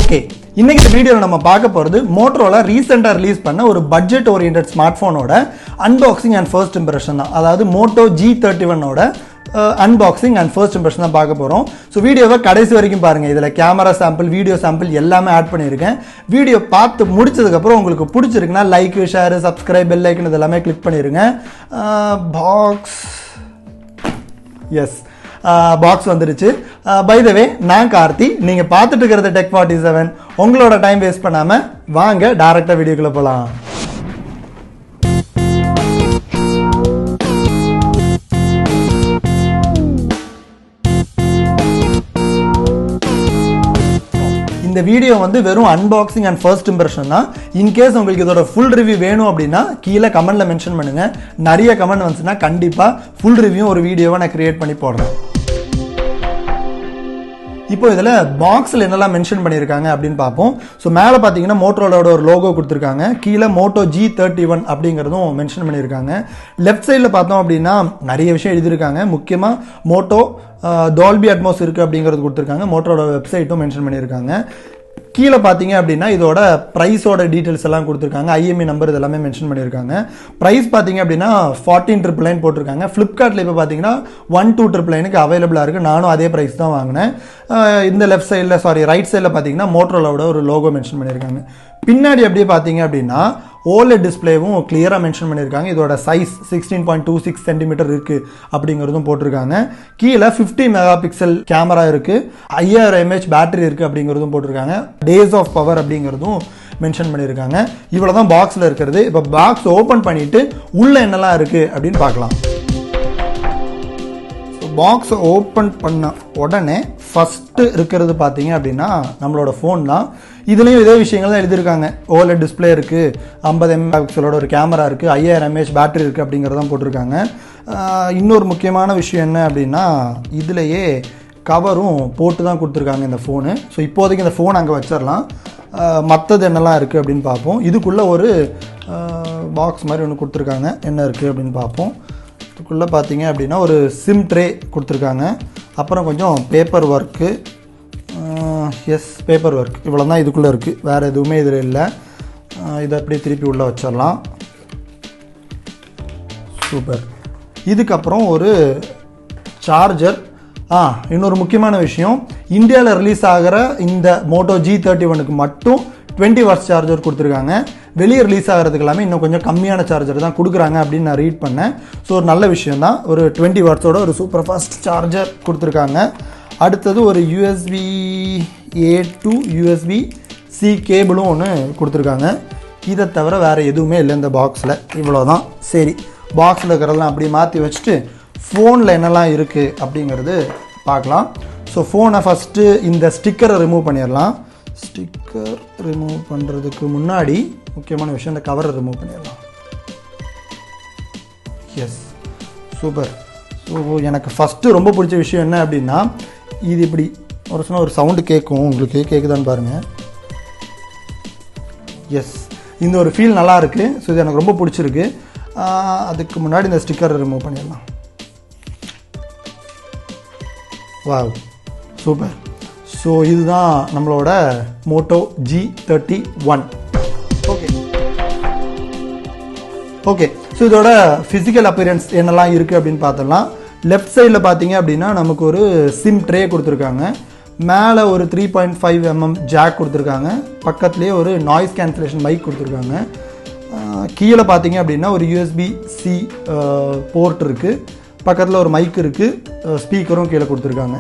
Okay, இன்னைக்கு இந்த வீடியோல நம்ம பார்க்க போறது Motorola ரீசெண்டா ரிலீஸ் பண்ண ஒரு பட்ஜெட் ஓரியன்டட் ஸ்மார்ட் போனோட அன்பாக்சிங் அண்ட் ஃபர்ஸ்ட் இம்ப்ரெஷன் தான். அதாவது Moto G31 ஓட அன்பாக்சிங் அண்ட் ஃபர்ஸ்ட் இம்ப்ரெஷன் தான் பார்க்க போறோம். ஸோ வீடியோவை கடைசி வரைக்கும் பாருங்க. இதில் கேமரா சாம்பிள், வீடியோ சாம்பிள் எல்லாமே ஆட் பண்ணியிருக்கேன். வீடியோ பார்த்து முடிச்சதுக்கப்புறம் உங்களுக்கு பிடிச்சிருக்குன்னா like, share, subscribe, bell icon இது எல்லாமே கிளிக் பண்ணிடுங்க. பாக்ஸ் எஸ் பாக்ஸ் வந்துருச்சு. பை த வே, நான் கார்த்தி, நீங்கள் பார்த்துட்டு இருக்கிறது டெக் 47. உங்களோட டைம் வேஸ்ட் பண்ணாமல் வாங்க டைரக்டாக வீடியோக்குள்ளே போகலாம். இந்த வீடியோ வந்து வெறும் அன்பாக்சிங் அண்ட் ஃபர்ஸ்ட் இம்ப்ரெஷன் தான். இன்கேஸ் உங்களுக்கு இதோட ஃபுல் ரிவ்யூ வேணும் அப்படின்னா கீழே கமெண்ட்ல மென்ஷன் பண்ணுங்க. நிறைய கமெண்ட் வந்துச்சுன்னா கண்டிப்பா ஃபுல் ரிவ்யூ ஒரு வீடியோவை நான் கிரியேட் பண்ணி போடுறேன். இப்போ இதில் பாக்ஸில் என்னெல்லாம் மென்ஷன் பண்ணியிருக்காங்க அப்படின்னு பார்ப்போம். ஸோ மேலே பார்த்தீங்கன்னா மோட்டோரோலோட ஒரு லோகோ கொடுத்துருக்காங்க. கீழே Moto G31 அப்படிங்கிறதும் மென்ஷன் பண்ணியிருக்காங்க. லெஃப்ட் சைடில் பார்த்தோம் அப்படின்னா நிறைய விஷயம் எழுதியிருக்காங்க. முக்கியமாக மோட்டோ டால்பி அட்மாஸ் இருக்குது அப்படிங்கிறது கொடுத்துருக்காங்க. மோட்டோரோட வெப்சைட்டும் மென்ஷன் பண்ணியிருக்காங்க. கீழே பார்த்தீங்க அப்படின்னா இதோட ப்ரைஸோட டீட்டெயில்ஸ் எல்லாம் கொடுத்துருக்காங்க. IME நம்பர் இதெல்லாமே மென்ஷன் பண்ணியிருக்காங்க. ப்ரைஸ் பார்த்தீங்க அப்படின்னா 14,999 போட்டிருக்காங்க. ஃப்ளிப்கார்ட்டில் இப்போ பார்த்தீங்கன்னா 12,999 அவைலபிளாக இருக்குது. நானும் அதே ப்ரைஸ் தான் வாங்கினேன். இந்த லெஃப்ட் சைடில் ரைட் சைடில் பார்த்தீங்கன்னா மோட்டோரோலோட ஒரு லோகோ மென்ஷன் பண்ணியிருக்காங்க. பின்னாடி அப்படியே பார்த்தீங்க அப்படின்னா OLED டிஸ்பிளேவும் கிளியராக மென்ஷன் பண்ணியிருக்காங்க. இதோட சைஸ் 16.26 சென்டிமீட்டர் இருக்குது அப்படிங்கிறதும் போட்டிருக்காங்க. கீழே 50 மெகா பிக்சல் கேமரா இருக்குது, 5000 mAh பேட்டரி இருக்குது அப்படிங்கிறதும் போட்டிருக்காங்க. டேஸ் ஆஃப் பவர் அப்படிங்கிறதும் மென்ஷன் பண்ணியிருக்காங்க. இவ்வளோ தான் பாக்ஸில் இருக்கிறது. இப்போ பாக்ஸ் ஓப்பன் பண்ணிவிட்டு உள்ளே என்னெல்லாம் இருக்குது அப்படின்னு பார்க்கலாம். பாக்ஸை ஓப்பன் பண்ண உடனே ஃபஸ்ட்டு இருக்கிறது பார்த்தீங்க அப்படின்னா நம்மளோட ஃபோன் தான். இதுலேயும் இதே விஷயங்கள் தான் எழுதியிருக்காங்க. OLED டிஸ்பிளே இருக்குது, 50 மெகா பிக்சலோட ஒரு கேமரா இருக்குது, 5000 mAh பேட்டரி இருக்குது அப்படிங்கிறதான் போட்டிருக்காங்க. இன்னொரு முக்கியமான விஷயம் என்ன அப்படின்னா இதுலேயே கவரும் போட்டு தான் கொடுத்துருக்காங்க இந்த ஃபோனு. ஸோ இப்போதைக்கு இந்த ஃபோன் அங்கே வச்சிடலாம். மற்றது என்னெல்லாம் இருக்குது அப்படின்னு பார்ப்போம். இதுக்குள்ளே ஒரு பாக்ஸ் மாதிரி ஒன்று கொடுத்துருக்காங்க. என்ன இருக்குது அப்படின்னு பார்ப்போம். இதுக்குள்ளே பார்த்தீங்க அப்படின்னா ஒரு சிம் ட்ரே கொடுத்துருக்காங்க. அப்புறம் கொஞ்சம் பேப்பர் ஒர்க்கு, பேப்பர் ஒர்க் இவ்வளோ தான் இதுக்குள்ளே இருக்குது. வேறு எதுவுமே இதில் இல்லை. இதை அப்படியே திருப்பி உள்ளே வச்சிடலாம். சூப்பர். இதுக்கப்புறம் ஒரு சார்ஜர். இன்னொரு முக்கியமான விஷயம், இந்தியாவில் ரிலீஸ் ஆகிற இந்த Moto G31க்கு மட்டும் 20 வாட்ஸ் சார்ஜர் கொடுத்துருக்காங்க. வெளியே ரிலீஸ் ஆகிறதுக்கு எல்லாமே இன்னும் கொஞ்சம் கம்மியான சார்ஜர் தான் கொடுக்குறாங்க அப்படின்னு நான் ரீட் பண்ணேன். ஸோ ஒரு நல்ல விஷயம் தான். ஒரு 20 வாட்ஸோட ஒரு சூப்பர் ஃபாஸ்ட் சார்ஜர் கொடுத்துருக்காங்க. அடுத்தது ஒரு USB-A to USB-C கேபிளும் ஒன்று கொடுத்துருக்காங்க. இதை தவிர வேறு எதுவுமே இல்லை இந்த பாக்ஸில். இவ்வளோ தான். சரி, பாக்ஸில் இருக்கிறதெல்லாம் அப்படி மாற்றி வச்சுட்டு ஃபோனில் என்னெல்லாம் இருக்குது அப்படிங்கிறது பார்க்கலாம். ஸோ ஃபோனை ஃபஸ்ட்டு இந்த ஸ்டிக்கரை ரிமூவ் பண்ணிடலாம். ஸ்டிக்கர் ரிமூவ் பண்ணுறதுக்கு முன்னாடி முக்கியமான விஷயம், இந்த கவரை ரிமூவ் பண்ணிடலாம். Yes, super. ஸோ எனக்கு ஃபஸ்ட்டு ரொம்ப பிடிச்ச விஷயம் என்ன அப்படின்னா, இது இப்படி ஒரு சவுண்டு கேட்கும். உங்களுக்கு கேட்குதான்னு பாருங்கள். எஸ், இந்த ஒரு ஃபீல் நல்லா இருக்குது. ஸோ இது எனக்கு ரொம்ப பிடிச்சிருக்கு. அதுக்கு முன்னாடி இந்த ஸ்டிக்கரை ரிமூவ் பண்ணிடலாம். Wow, super. ஸோ இதுதான் நம்மளோட Moto G31. ஓகே, ஸோ இதோட ஃபிசிக்கல் அப்பியரன்ஸ் என்னெல்லாம் இருக்குது அப்படின்னு பார்த்தலாம். லெஃப்ட் சைடில் பார்த்தீங்க அப்படின்னா நமக்கு ஒரு சிம் ட்ரே கொடுத்துருக்காங்க. மேலே ஒரு 3.5 mm ஜாக் கொடுத்துருக்காங்க. பக்கத்துலேயே ஒரு நாய்ஸ் கேன்சலேஷன் மைக் கொடுத்துருக்காங்க. கீழே பார்த்தீங்க அப்படின்னா ஒரு USB-C போர்ட் இருக்குது. பக்கத்தில் ஒரு மைக் இருக்குது. ஸ்பீக்கரும் கீழே கொடுத்துருக்காங்க.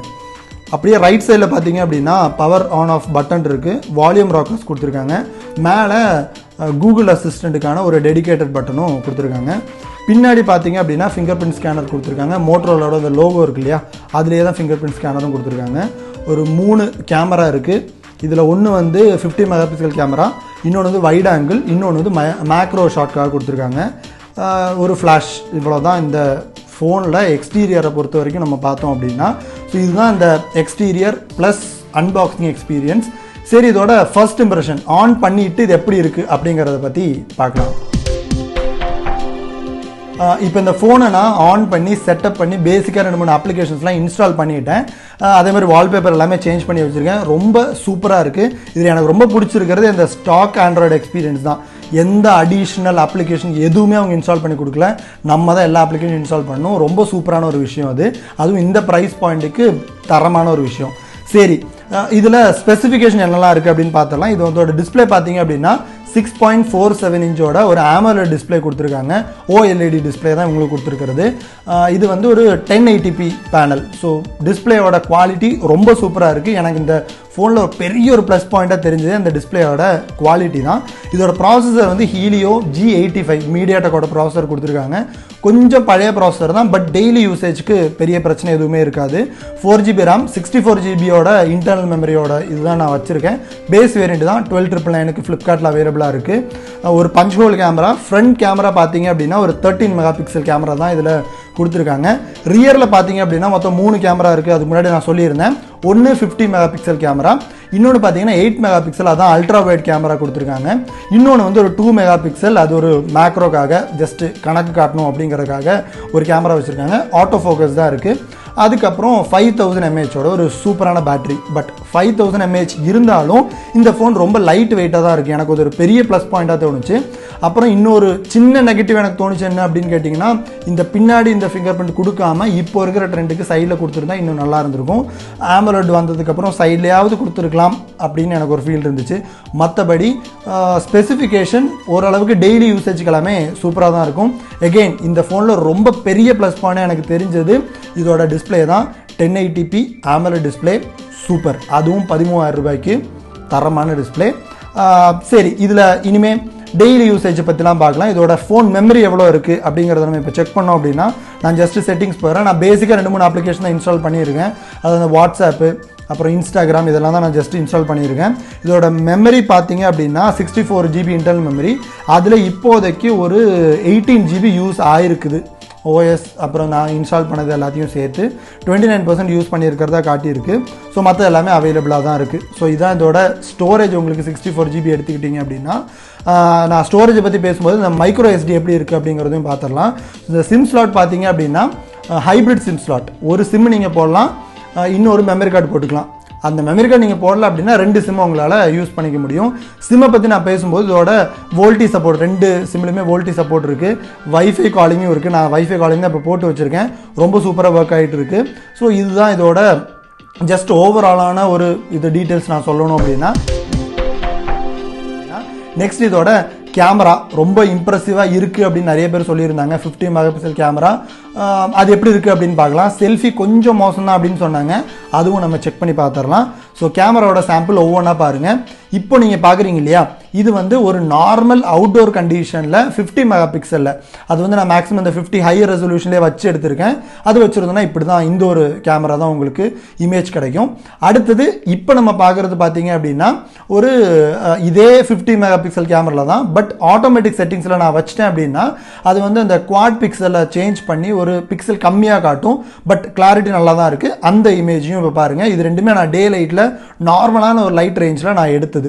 அப்படியே ரைட் சைடில் பார்த்தீங்க அப்படின்னா பவர் ஆன் ஆஃப் பட்டன் இருக்குது. வால்யூம் ராக்கர்ஸ் கொடுத்துருக்காங்க. மேலே கூகுள் அசிஸ்டண்ட்டுக்கான ஒரு டெடிகேட்டட் பட்டனும் கொடுத்துருக்காங்க. பின்னாடி பார்த்தீங்க அப்படின்னா ஃபிங்கர் பிரிண்ட் ஸ்கேனர் கொடுத்துருக்காங்க. மோட்டோரோலோட அந்த லோகோ இருக்கு இல்லையா, அதுலேயே தான் ஃபிங்கர் பிரிண்ட் ஸ்கேனரும் கொடுத்துருக்காங்க. ஒரு 3 கேமரா இருக்குது. இதில் ஒன்று வந்து 50 மெகா பிக்சல் கேமரா, இன்னொன்று வந்து வைட் ஆங்கிள், இன்னொன்று வந்து மேக்ரோ ஷாட்காக கொடுத்துருக்காங்க. ஒரு ஃப்ளாஷ். இவ்வளோ தான் இந்த ஃபோனில் எக்ஸ்டீரியரை பொறுத்த வரைக்கும் நம்ம பார்த்தோம் அப்படின்னா. ஸோ இதுதான் இந்த எக்ஸ்டீரியர் ப்ளஸ் அன்பாக்சிங் எக்ஸ்பீரியன்ஸ். சரி, இதோட ஃபர்ஸ்ட் இம்ப்ரெஷன் ஆன் பண்ணிவிட்டு இது எப்படி இருக்குது அப்படிங்கிறத பற்றி பார்க்கலாம். இப்போ இந்த ஃபோனை நான் ஆன் பண்ணி செட்டப் பண்ணி பேசிக்காக 2-3 அப்ளிகேஷன்ஸ்லாம் இன்ஸ்டால் பண்ணிட்டேன். அதே மாதிரி வால்பேப்பர் எல்லாமே சேஞ்ச் பண்ணி வச்சுருக்கேன். ரொம்ப சூப்பராக இருக்குது. இதில் எனக்கு ரொம்ப பிடிச்சிருக்கிறது இந்த ஸ்டாக் ஆண்ட்ராய்டு எக்ஸ்பீரியன்ஸ் தான். எந்த அடிஷ்னல் அப்ளிகேஷன் எதுவுமே அவங்க இன்ஸ்டால் பண்ணி கொடுக்கல. நம்ம தான் எல்லா அப்ளிகேஷன் இன்ஸ்டால் பண்ணணும். ரொம்ப சூப்பரான ஒரு விஷயம் அது. அதுவும் இந்த ப்ரைஸ் பாயிண்ட்டுக்கு தரமான ஒரு விஷயம். சரி, இதில் ஸ்பெசிஃபிகேஷன் என்னெல்லாம் இருக்குது அப்படின்னு பார்த்தலாம். இது வந்து டிஸ்பிளே பார்த்தீங்க அப்படின்னா 6.47 இன்ச்சோட ஒரு AMOLED டிஸ்பிளே கொடுத்துருக்காங்க. OLED டிஸ்பிளே தான் உங்களுக்கு கொடுத்துருக்கிறது. இது வந்து ஒரு 1080p பேனல். ஸோ டிஸ்பிளேயோட குவாலிட்டி ரொம்ப சூப்பராக இருக்குது. எனக்கு இந்த ஃபோனில் ஒரு பெரிய ஒரு ப்ளஸ் பாயிண்ட்டாக தெரிஞ்சது அந்த டிஸ்பிளேயோட குவாலிட்டி தான். இதோட ப்ராசஸர் வந்து ஹீலியோ G85 மீடியாடெக்கோட ப்ராசஸர் கொடுத்துருக்காங்க. கொஞ்சம் பழைய ப்ராசஸர் தான், பட் டெய்லி யூசேஜ்க்கு பெரிய பிரச்சனை எதுவுமே இருக்காது. 4GB RAM 64GBயோட இன்டர்னல் மெமரியோட இதுதான் நான் வச்சுருக்கேன். பேஸ் வேரியண்ட் தான். 12999க்கு ஃப்ளிப்கார்ட்டில் அவைலபிளாக இருக்குது. ஒரு punch hole camera. Front camera பார்த்தீங்க அப்படின்னா ஒரு 13 மெகாபிக்சல் கேமரா தான் இதில் கொடுத்துருக்காங்க. ரியரில் பார்த்தீங்க அப்படின்னா மொத்தம் 3 கேமரா இருக்குது. அதுக்கு முன்னாடி நான் சொல்லியிருந்தேன். ஒன்று 50 மெகாபிக்சல் கேமரா, இன்னொன்று பார்த்தீங்கன்னா 8 மெகாபிக்சல், அதான் அல்ட்ரா வைட் கேமரா கொடுத்துருக்காங்க. இன்னொன்று வந்து ஒரு 2 மெகாபிக்சல், அது ஒரு மேக்ரோக்காக ஜஸ்ட் கணக்கு காட்டணும் அப்படிங்கிறதுக்காக ஒரு கேமரா வச்சுருக்காங்க. ஆட்டோ ஃபோக்கஸ் தான் இருக்குது. அதுக்கப்புறம் 5000 mAhோட ஒரு சூப்பரான பேட்டரி. பட் 5000 mAh இருந்தாலும் இந்த ஃபோன் ரொம்ப லைட் வெயிட்டாக தான் இருக்குது. எனக்கு ஒரு பெரிய ப்ளஸ் பாயிண்ட்டாக தோணுச்சு. அப்புறம் இன்னொரு சின்ன நெகட்டிவ் எனக்கு தோணுச்சு என்ன அப்படின்னு கேட்டிங்கன்னா, இந்த பின்னாடி இந்த ஃபிங்கர் பிரிண்ட் கொடுக்காம இப்போ இருக்கிற ட்ரெண்டுக்கு சைடில் கொடுத்துருந்தா இன்னும் நல்லா இருந்திருக்கும். AMOLED வந்ததுக்கப்புறம் சைட்லேயாவது கொடுத்துருக்கலாம் அப்படின்னு எனக்கு ஒரு ஃபீல் இருந்துச்சு. மற்றபடி ஸ்பெசிஃபிகேஷன் ஓரளவுக்கு டெய்லி யூசேஜுக்கு எல்லாமே சூப்பராக தான் இருக்கும். எகெயின் இந்த ஃபோனில் ரொம்ப பெரிய ப்ளஸ் பாயிண்ட் எனக்கு தெரிஞ்சது இதோட டிஸ்பிளே தான். 1080p AMOLED display super. அதுவும் 13,000 ரூபாய்க்கு தரமான டிஸ்பிளே. சரி, இதில் இனிமேல் டெய்லி யூசேஜை பற்றிலாம் பார்க்கலாம். இதோட ஃபோன் மெமரி எவ்வளோ இருக்குது அப்படிங்கிறத நம்ம இப்போ செக் பண்ணோம் அப்படின்னா, நான் ஜஸ்ட் செட்டிங்ஸ் போகிறேன். நான் பேசிக்காக 2-3 அப்ளிகேஷன் தான் இன்ஸ்டால் பண்ணியிருக்கேன். அது அந்த வாட்ஸ்அப்பு, அப்புறம் இன்ஸ்டாகிராம், இதெல்லாம் தான் நான் ஜஸ்ட் இன்ஸ்டால் பண்ணியிருக்கேன். இதோட மெமரி பார்த்தீங்க அப்படின்னா 64GB இன்டர்னல் மெமரி. அதில் இப்போதைக்கு ஒரு 18GB யூஸ் ஆயிருக்குது. OS அப்புறம் நான் இன்ஸ்டால் பண்ணது எல்லாத்தையும் சேர்த்து 29% யூஸ் பண்ணியிருக்கிறதா காட்டியிருக்கு. ஸோ மற்ற எல்லாமே அவைலபிளாக தான் இருக்குது. ஸோ இதான் இதோட ஸ்டோரேஜ். உங்களுக்கு 64GB எடுத்துக்கிட்டிங்க அப்படின்னா, நான் ஸ்டோரேஜை பற்றி பேசும்போது இந்த மைக்ரோ SD எப்படி இருக்குது அப்படிங்கிறதையும் பார்த்துடலாம். இந்த சிம் ஸ்லாட் பார்த்தீங்க அப்படின்னா ஹைப்ரிட் சிம் ஸ்லாட். ஒரு சிம் நீங்கள் போடலாம், இன்னொரு மெமரி கார்டு போட்டுக்கலாம். அந்த மெமரி கார்டு நீங்கள் போடல அப்படின்னா 2 சிம் உங்களால் யூஸ் பண்ணிக்க முடியும். சிம்மை பற்றி நான் பேசும்போது இதோட வோல்டி சப்போர்ட், 2 சிம்லையுமே வோல்டி சப்போர்ட் இருக்குது. வைஃபை காலிங்கும் இருக்குது. நான் வைஃபை காலிங் தான் இப்போ போட்டு வச்சுருக்கேன். ரொம்ப சூப்பராக ஒர்க் ஆகிட்டு இருக்குது. ஸோ இதுதான் இதோட ஜஸ்ட் ஓவராலான ஒரு இது டீட்டெயில்ஸ் நான் சொல்லணும் அப்படின்னா. நெக்ஸ்ட் இதோட கேமரா ரொம்ப இம்ப்ரெசிவாக இருக்குது அப்படின்னு நிறைய பேர் சொல்லியிருந்தாங்க. 50 மெகாபிக்சல் கேமரா அது எப்படி இருக்குது அப்படின்னு பார்க்கலாம். செல்ஃபி கொஞ்சம் மோசம் தான் அப்படின்னு சொன்னாங்க. அதுவும் நம்ம செக் பண்ணி பார்த்துடலாம். ஸோ கேமராவோட சாம்பிள் ஒவ்வொன்றா பாருங்கள். இப்போ நீங்கள் பார்க்குறீங்க இல்லையா, இது வந்து ஒரு நார்மல் அவுட்டோர் கண்டிஷனில் 50 மெகாபிக்சலில், அது வந்து நான் மேக்ஸிமம் இந்த 50 ஹையர் ரெசல்யூஷன்லேயே வச்சு எடுத்திருக்கேன். அது வச்சுருந்தோன்னா இப்படி தான் இந்த ஒரு கேமரா தான் உங்களுக்கு இமேஜ் கிடைக்கும். அடுத்தது இப்போ நம்ம பார்க்குறது பார்த்தீங்க அப்படின்னா ஒரு இதே 50 மெகாபிக்சல் கேமரா தான். பட் ஆட்டோமேட்டிக் செட்டிங்ஸில் நான் வச்சிட்டேன் அப்படின்னா அது வந்து அந்த குவாட் பிக்சலை சேஞ்ச் பண்ணி ஒரு பிக்சல் கம்மியாக காட்டும். பட் கிளாரிட்டி நல்லா தான் இருக்குது. அந்த இமேஜையும் இப்போ பாருங்கள். இது ரெண்டுமே நான் டே லைட்டில் நார்மலான ஒரு லைட் ரேஞ்சில் நான் எடுத்தது.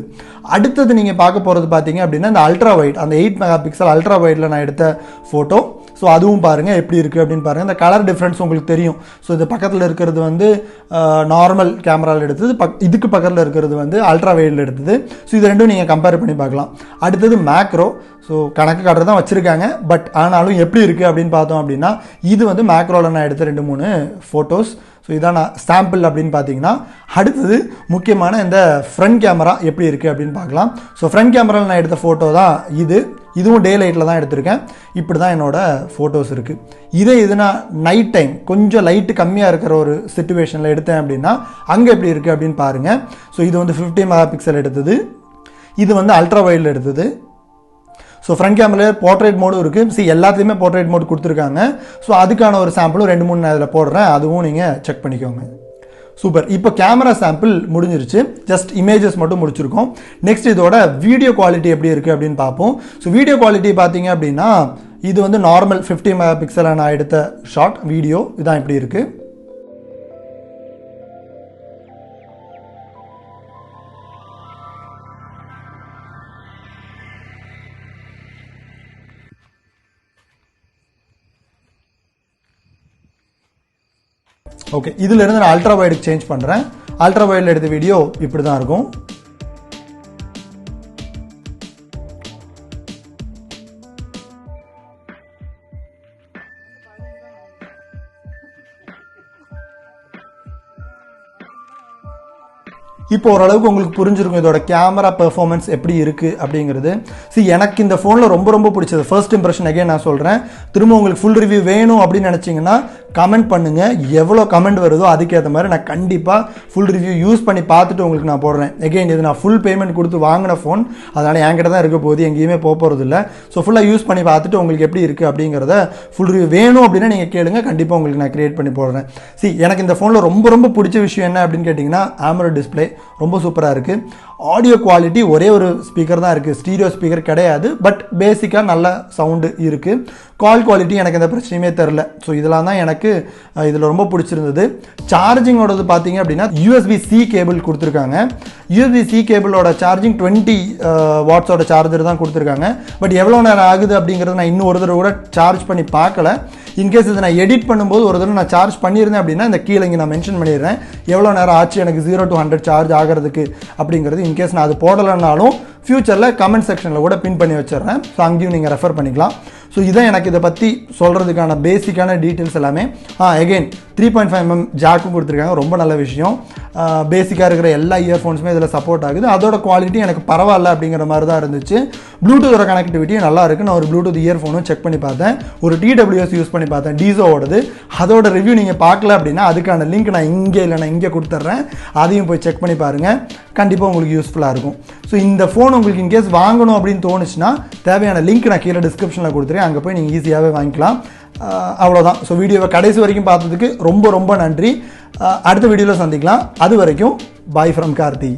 அடுத்தது நீங்கள் பார்க்க போகிறது பார்த்தீங்க அப்படின்னா இந்த அல்ட்ரா வைட், அந்த 8 மெகாபிக்சல் அல்ட்ரா வைடில் நான் எடுத்த ஃபோட்டோ. ஸோ அதுவும் பாருங்கள் எப்படி இருக்குது அப்படின்னு பாருங்கள். இந்த கலர் டிஃப்ரென்ஸ் உங்களுக்கு தெரியும். ஸோ இது பக்கத்தில் இருக்கிறது வந்து நார்மல் கேமராவில் எடுத்தது, இதுக்கு பக்கத்தில் இருக்கிறது வந்து அல்ட்ரா வைடில் எடுத்தது. ஸோ இது ரெண்டும் நீங்கள் கம்பேர் பண்ணி பார்க்கலாம். அடுத்தது மேக்ரோ. ஸோ கணக்கு காட்டுறது தான் வச்சுருக்காங்க. பட் ஆனாலும் எப்படி இருக்குது அப்படின்னு பார்த்தோம் அப்படின்னா இது வந்து மேக்ரோவில் நான் எடுத்த 2-3 ஃபோட்டோஸ். ஸோ இதான் நான் சாம்பிள் அப்படின்னு பார்த்தீங்கன்னா. அடுத்தது முக்கியமான இந்த ஃப்ரண்ட் கேமரா எப்படி இருக்குது அப்படின்னு பார்க்கலாம். ஸோ ஃப்ரண்ட் கேமராவில் நான் எடுத்த ஃபோட்டோ தான் இதுவும் டே லைட்டில் தான் எடுத்திருக்கேன். இப்படி தான் என்னோடய ஃபோட்டோஸ் இருக்குது. இது நான் நைட் டைம் கொஞ்சம் லைட்டு கம்மியாக இருக்கிற ஒரு சிச்சுவேஷனில் எடுத்தேன் அப்படின்னா அங்கே எப்படி இருக்குது அப்படின்னு பாருங்கள். ஸோ இது வந்து 50 மெகாபிக்சல் எடுத்தது, இது வந்து அல்ட்ரா வைடில் எடுத்தது. ஸோ ஃப்ரண்ட் கேமராவில் போர்ட்ரேட் மோடும் இருக்குது. எல்லாத்துலேயுமே போர்ட்ரேட் மோட் கொடுத்துருக்காங்க. ஸோ அதுக்கான ஒரு சாம்பிளும் 2-3 நான் இதில் போடுறேன். அதுவும் நீங்கள் செக் பண்ணிக்கோங்க. சூப்பர். இப்போ கேமரா சாம்பிள் முடிஞ்சிருச்சு. ஜஸ்ட் இமேஜஸ் மட்டும் முடிச்சிருக்கோம். நெக்ஸ்ட் இதோட வீடியோ குவாலிட்டி எப்படி இருக்குது அப்படின்னு பார்ப்போம். ஸோ வீடியோ குவாலிட்டி பார்த்தீங்க அப்படின்னா இது வந்து நார்மல் 50 மெகாபிக்சலில் நான் எடுத்த ஷார்ட் வீடியோ இதான் எப்படி இருக்குது. ஓகே, இதுல இருந்து நான் அல்ட்ரா வைடுக்கு சேஞ்ச் பண்றேன். அல்ட்ரா வைடில் எடுத்த வீடியோ இப்படி தான் இருக்கும். இப்போ ஓரளவுக்கு உங்களுக்கு புரிஞ்சிருக்கும் இதோட கேமரா பெர்ஃபார்மன்ஸ் எப்படி இருக்குது அப்படிங்கிறது. எனக்கு இந்த ஃபோனில் ரொம்ப ரொம்ப பிடிச்சது ஃபர்ஸ்ட் இம்ப்ரெஷன். அகைன் நான் சொல்கிறேன், திரும்ப உங்களுக்கு ஃபுல் ரிவ்யூ வேணும் அப்படின்னு நினச்சிங்கன்னா கமெண்ட் பண்ணுங்கள். எவ்வளோ கமெண்ட் வருதோ அதுக்கேற்ற மாதிரி நான் கண்டிப்பாக ஃபுல் ரிவ்யூ யூஸ் பண்ணி பார்த்துட்டு உங்களுக்கு நான் போடுறேன். அகைன் இது நான் ஃபுல் பேமெண்ட் கொடுத்து வாங்கின ஃபோன், அதனால் என்கிட்ட தான் இருக்க போகுது, எங்கேயுமே போகிறது இல்லை. ஸோ ஃபுல்லாக யூஸ் பண்ணி பார்த்துட்டு உங்களுக்கு எப்படி இருக்குது அப்படிங்கிறத ஃபுல் ரிவ்யூ வேணும் அப்படின்னா நீங்கள் கேளுங்க, கண்டிப்பாக உங்களுக்கு நான் கிரியேட் பண்ணி போடுறேன். எனக்கு இந்த ஃபோனில் ரொம்ப ரொம்ப பிடிச்ச விஷயம் என்ன அப்படின்னு கேட்டிங்கன்னா ஆமோலட் டிஸ்பிளே ரொம்ப சூப்பராக இருக்குது. ஆடியோ குவாலிட்டி ஒரே ஒரு ஸ்பீக்கர் தான் இருக்குது, ஸ்டீரியோ ஸ்பீக்கர் கிடையாது. பட் பேசிக்காக நல்ல சவுண்டு இருக்குது. கால் குவாலிட்டி எனக்கு எந்த பிரச்சனையுமே தெரில. ஸோ இதெல்லாம் தான் எனக்கு இதில் ரொம்ப பிடிச்சிருந்தது. சார்ஜிங்கோடது பார்த்தீங்க அப்படின்னா USB-C கேபிள் கொடுத்துருக்காங்க. USB-C கேபிளோட சார்ஜிங் 20 வாட்ஸோட சார்ஜர் தான் கொடுத்துருக்காங்க. பட் எவ்வளோ நேரம் ஆகுது அப்படிங்கிறது நான் இன்னும் ஒரு தடவை கூட சார்ஜ் பண்ணி பார்க்கல. இன்கேஸ் இதை நான் எடிட் பண்ணும்போது ஒரு தடவை நான் சார்ஜ் பண்ணியிருந்தேன் அப்படின்னா இந்த கீழே இங்கே நான் மென்ஷன் பண்ணிடுறேன் எவ்வளோ நேரம் ஆச்சு எனக்கு 0 to 100 சார்ஜ் ஆகிறதுக்கு அப்படிங்கிறது. இன்கேஸ் நான் அது போடலைன்னாலும் ஃபியூச்சரில் கமெண்ட் செக்ஷனில் கூட பின் பண்ணி வச்சிடுறேன். ஸோ அங்கேயும் நீங்கள் ரெஃபர் பண்ணிக்கலாம். ஸோ இதான் எனக்கு இதை பற்றி சொல்கிறதுக்கான பேசிக்கான டீட்டெயில்ஸ் எல்லாமே. அகெயின் 3.5mm ஜாக்கும் கொடுத்துருக்காங்க, ரொம்ப நல்ல விஷயம். பேசிக்காக இருக்கிற எல்லா இயர்ஃபோன்ஸுமே இதில் சப்போர்ட் ஆகுது. அதோட குவாலிட்டி எனக்கு பரவாயில்ல அப்படிங்கிற மாதிரி தான் இருந்துச்சு. ப்ளூடூத்தோட கனெக்டிவிட்டியும் நல்லா இருக்குது. நான் ஒரு ப்ளூடூத் இயர்ஃபோனும் செக் பண்ணி பார்த்தேன், ஒரு TWS யூஸ் பண்ணி பார்த்தேன், டீசோவோடது. அதோட ரிவ்யூ நீங்கள் பார்க்கல அப்படின்னா அதுக்கான லிங்க் நான் இங்கே இல்லைனா இங்கே கொடுத்துட்றேன், அதையும் போய் செக் பண்ணி பாருங்கள், கண்டிப்பாக உங்களுக்கு யூஸ்ஃபுல்லாக இருக்கும். ஸோ இந்த ஃபோன் உங்களுக்கு இன்கேஸ் வாங்கணும் அப்படின்னு தோணுச்சுன்னா தேவையான லிங்க் நான் கீழே டிஸ்கிரிப்ஷனில் கொடுத்துருக்கேன், அங்கே போய் நீங்கள் ஈஸியாகவே வாங்கிக்கலாம். அவ்வளோதான். ஸோ வீடியோவை கடைசி வரைக்கும் பார்த்ததுக்கு ரொம்ப ரொம்ப நன்றி. அடுத்த வீடியோவில் சந்திக்கலாம். அது வரைக்கும் பாய் ஃப்ரம் கார்த்தி.